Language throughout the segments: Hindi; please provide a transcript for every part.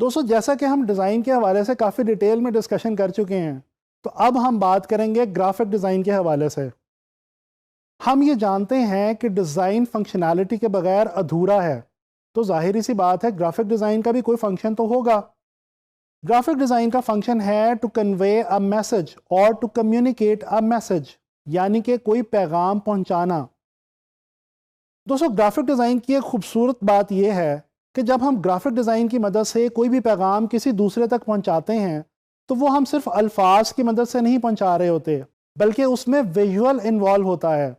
दोस्तों, जैसा कि हम डिज़ाइन के हवाले से काफ़ी डिटेल में डिस्कशन कर चुके हैं, तो अब हम बात करेंगे ग्राफिक डिज़ाइन के हवाले से। हम ये जानते हैं कि डिज़ाइन फंक्शनैलिटी के बगैर अधूरा है, तो ज़ाहिरी सी बात है ग्राफिक डिज़ाइन का भी कोई फंक्शन तो होगा। ग्राफिक डिज़ाइन का फंक्शन है टू कन्वे अ मैसेज और टू कम्युनिकेट अ मैसेज, यानी कि कोई पैगाम पहुंचाना। दोस्तों, ग्राफिक डिज़ाइन की एक खूबसूरत बात यह है कि जब हम ग्राफिक डिज़ाइन की मदद से कोई भी पैगाम किसी दूसरे तक पहुंचाते हैं, तो वो हम सिर्फ अल्फाज की मदद से नहीं पहुंचा रहे होते, बल्कि उसमें विजुअल इन्वॉल्व होता है।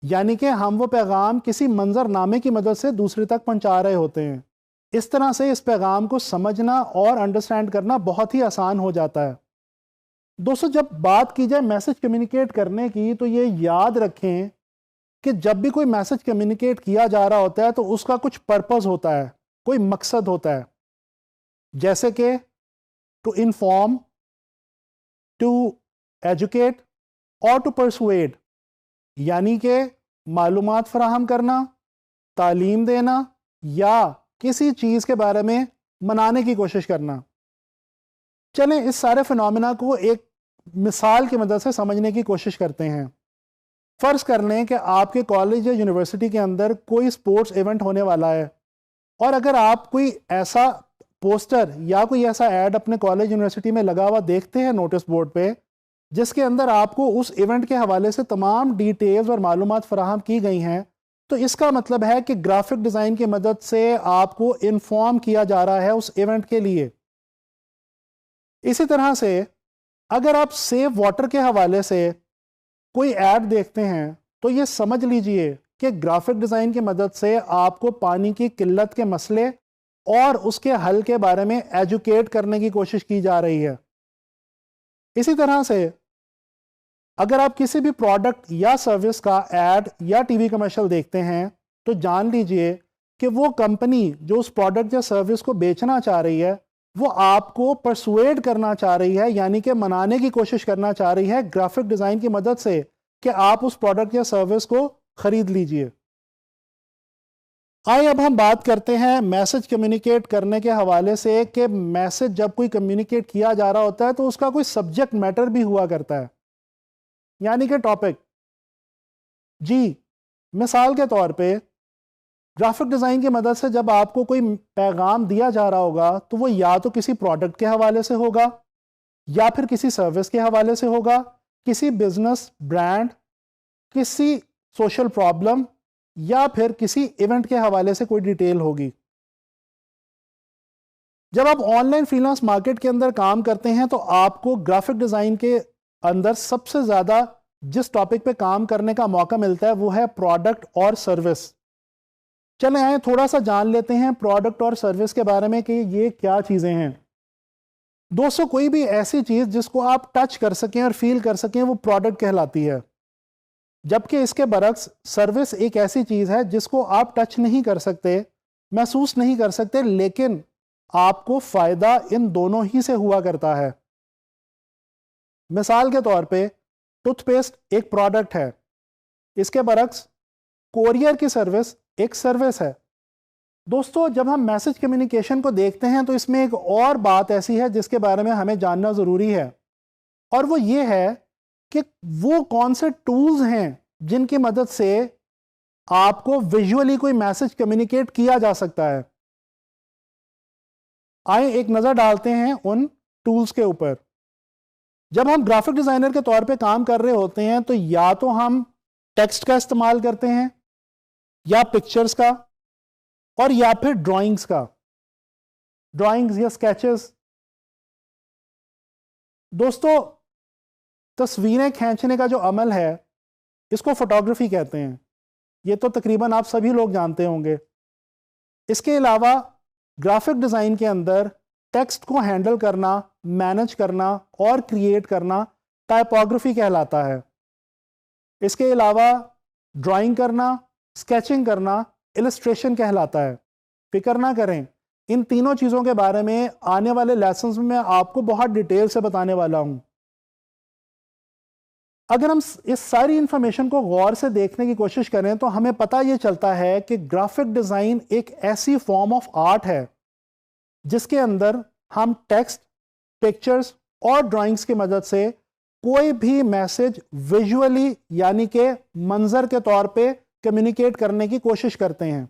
यानी कि हम वो पैगाम किसी मंजरनामे की मदद से दूसरे तक पहुंचा रहे होते हैं। इस तरह से इस पैगाम को समझना और अंडरस्टैंड करना बहुत ही आसान हो जाता है। दोस्तों, जब बात की जाए मैसेज कम्युनिकेट करने की, तो ये याद रखें कि जब भी कोई मैसेज कम्युनिकेट किया जा रहा होता है तो उसका कुछ पर्पस होता है, कोई मकसद होता है। जैसे कि टू इन्फॉर्म, टू एजुकेट और टू परसुएड, यानी कि मालूमात फराहम करना, तालीम देना या किसी चीज़ के बारे में मनाने की कोशिश करना। चलें इस सारे फिनोमेना को एक मिसाल की मदद से समझने की कोशिश करते हैं। फ़र्ज कर लें कि आपके कॉलेज या यूनिवर्सिटी के अंदर कोई स्पोर्ट्स इवेंट होने वाला है, और अगर आप कोई ऐसा पोस्टर या कोई ऐसा ऐड अपने कॉलेज यूनिवर्सिटी में लगा हुआ देखते हैं नोटिस बोर्ड पे, जिसके अंदर आपको उस इवेंट के हवाले से तमाम डिटेल्स और मालूमात फराहम की गई हैं, तो इसका मतलब है कि ग्राफिक डिज़ाइन की मदद से आपको इन्फॉर्म किया जा रहा है उस इवेंट के लिए। इसी तरह से अगर आप सेव वाटर के हवाले से कोई ऐड देखते हैं, तो ये समझ लीजिए कि ग्राफिक डिज़ाइन की मदद से आपको पानी की किल्लत के मसले और उसके हल के बारे में एजुकेट करने की कोशिश की जा रही है। इसी तरह से अगर आप किसी भी प्रोडक्ट या सर्विस का ऐड या टीवी कमर्शियल देखते हैं, तो जान लीजिए कि वो कंपनी जो उस प्रोडक्ट या सर्विस को बेचना चाह रही है, वो आपको परसुएड करना चाह रही है, यानी कि मनाने की कोशिश करना चाह रही है ग्राफिक डिज़ाइन की मदद से कि आप उस प्रोडक्ट या सर्विस को खरीद लीजिए। आइए अब हम बात करते हैं मैसेज कम्युनिकेट करने के हवाले से कि मैसेज जब कोई कम्युनिकेट किया जा रहा होता है तो उसका कोई सब्जेक्ट मैटर भी हुआ करता है, यानी कि टॉपिक। जी, मिसाल के तौर पे ग्राफिक डिज़ाइन की मदद से जब आपको कोई पैगाम दिया जा रहा होगा, तो वो या तो किसी प्रोडक्ट के हवाले से होगा, या फिर किसी सर्विस के हवाले से होगा, किसी बिजनेस ब्रांड, किसी सोशल प्रॉब्लम, या फिर किसी इवेंट के हवाले से कोई डिटेल होगी। जब आप ऑनलाइन फ्रीलांस मार्केट के अंदर काम करते हैं, तो आपको ग्राफिक डिज़ाइन के अंदर सबसे ज़्यादा जिस टॉपिक पे काम करने का मौका मिलता है वो है प्रोडक्ट और सर्विस। चलें आए थोड़ा सा जान लेते हैं प्रोडक्ट और सर्विस के बारे में कि ये क्या चीज़ें हैं। दोस्तों, कोई भी ऐसी चीज़ जिसको आप टच कर सकें और फील कर सकें, वो प्रोडक्ट कहलाती है। जबकि इसके बरक्स सर्विस एक ऐसी चीज़ है जिसको आप टच नहीं कर सकते, महसूस नहीं कर सकते, लेकिन आपको फ़ायदा इन दोनों ही से हुआ करता है। मिसाल के तौर पे टूथपेस्ट एक प्रोडक्ट है, इसके बरक्स कोरियर की सर्विस एक सर्विस है। दोस्तों, जब हम मैसेज कम्युनिकेशन को देखते हैं, तो इसमें एक और बात ऐसी है जिसके बारे में हमें जानना ज़रूरी है, और वो ये है कि वो कौन से टूल्स हैं जिनकी मदद से आपको विजुअली कोई मैसेज कम्युनिकेट किया जा सकता है। आए एक नज़र डालते हैं उन टूल्स के ऊपर। जब हम ग्राफिक डिज़ाइनर के तौर पे काम कर रहे होते हैं, तो या तो हम टेक्स्ट का इस्तेमाल करते हैं, या पिक्चर्स का, और या फिर ड्राइंग्स का, ड्राइंग्स या स्केचेस। दोस्तों, तस्वीरें खींचने का जो अमल है, इसको फोटोग्राफी कहते हैं। ये तो तकरीबन आप सभी लोग जानते होंगे। इसके अलावा ग्राफिक डिज़ाइन के अंदर टेक्स्ट को हैंडल करना, मैनेज करना और क्रिएट करना टाइपोग्राफी कहलाता है। इसके अलावा ड्राइंग करना, स्केचिंग करना इलस्ट्रेशन कहलाता है। फिक्र ना करें, इन तीनों चीज़ों के बारे में आने वाले लेसन्स में मैं आपको बहुत डिटेल से बताने वाला हूं। अगर हम इस सारी इंफॉर्मेशन को गौर से देखने की कोशिश करें, तो हमें पता ये चलता है कि ग्राफिक डिज़ाइन एक ऐसी फॉर्म ऑफ आर्ट है जिसके अंदर हम टेक्स्ट, पिक्चर्स और ड्राइंग्स की मदद से कोई भी मैसेज विजुअली यानी कि मंजर के तौर पे कम्युनिकेट करने की कोशिश करते हैं।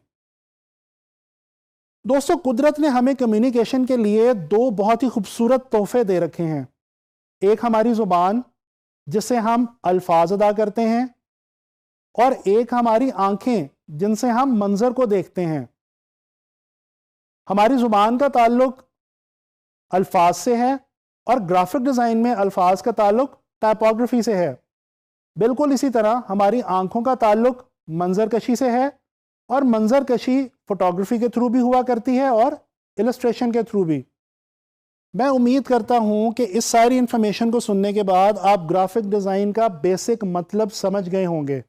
दोस्तों, कुदरत ने हमें कम्युनिकेशन के लिए दो बहुत ही खूबसूरत तोहफे दे रखे हैं। एक हमारी ज़ुबान जिससे हम अल्फाज अदा करते हैं, और एक हमारी आंखें जिनसे हम मंजर को देखते हैं। हमारी ज़ुबान का ताल्लुक अल्फाज से है और ग्राफिक डिज़ाइन में अल्फाज का ताल्लुक टाइपोग्राफी से है। बिल्कुल इसी तरह हमारी आंखों का ताल्लुक मंजर कशी से है, और मंजर कशी फोटोग्राफी के थ्रू भी हुआ करती है और इलस्ट्रेशन के थ्रू भी। मैं उम्मीद करता हूं कि इस सारी इंफॉर्मेशन को सुनने के बाद आप ग्राफिक डिज़ाइन का बेसिक मतलब समझ गए होंगे।